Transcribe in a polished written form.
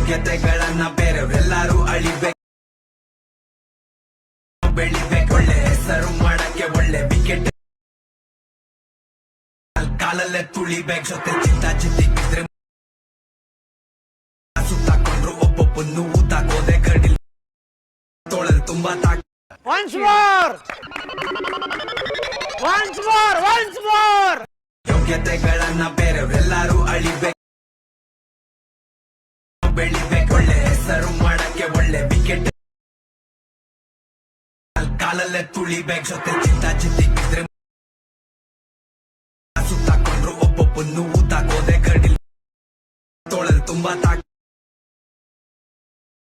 ಯೋಗ್ಯತೆಗಳನ್ನ ಬೇರೆಯವರೆಲ್ಲರೂ ಅಳಿಬೇಕು, ಬೆಳಿಬೇಕು, ಒಳ್ಳೆ ಹೆಸರು ಮಾಡಕ್ಕೆ ಒಳ್ಳೆ ವಿಕೆಟ್ ಕಾಲಲ್ಲೇ ತುಳಿಬೇಕು. ಜೊತೆ ಚಿಂತ ಚಿಂತಿದ್ರೆ ಸುತ್ತಾಕೊಂಡ್ರು ಒಬ್ಬೊಬ್ಬನ್ನು ಊತಾಕೋದೆ ಕಡಿಲ್ ತೋಳಲ್ ತುಂಬಾ ತಾಕ. ಯೋಗ್ಯತೆಗಳನ್ನ ಬೇರೆಯವರೆಲ್ಲರೂ ಅಳಿಬೇಕು, ಬೆಳಿಬೇಕು, ಒಳ್ಳೆ ಹೆಸರು ಮಾಡಕ್ಕೆ ಒಳ್ಳೆ ವಿಕೆಟ್ ಕಾಲಲ್ಲೇ ತುಳಿಬೇಕು. ಜೊತೆ ಚಿಂತ ಚಿಂತಿದ್ರೆ ಸುತ್ತಾಕೊಂಡ್ರು ಒಬ್ಬೊಬ್ಬನ್ನು ಊತಾಕೋದೆ ಕಡಿಲ್ ತೋಳಲ್ ತುಂಬಾ ತಾಕ.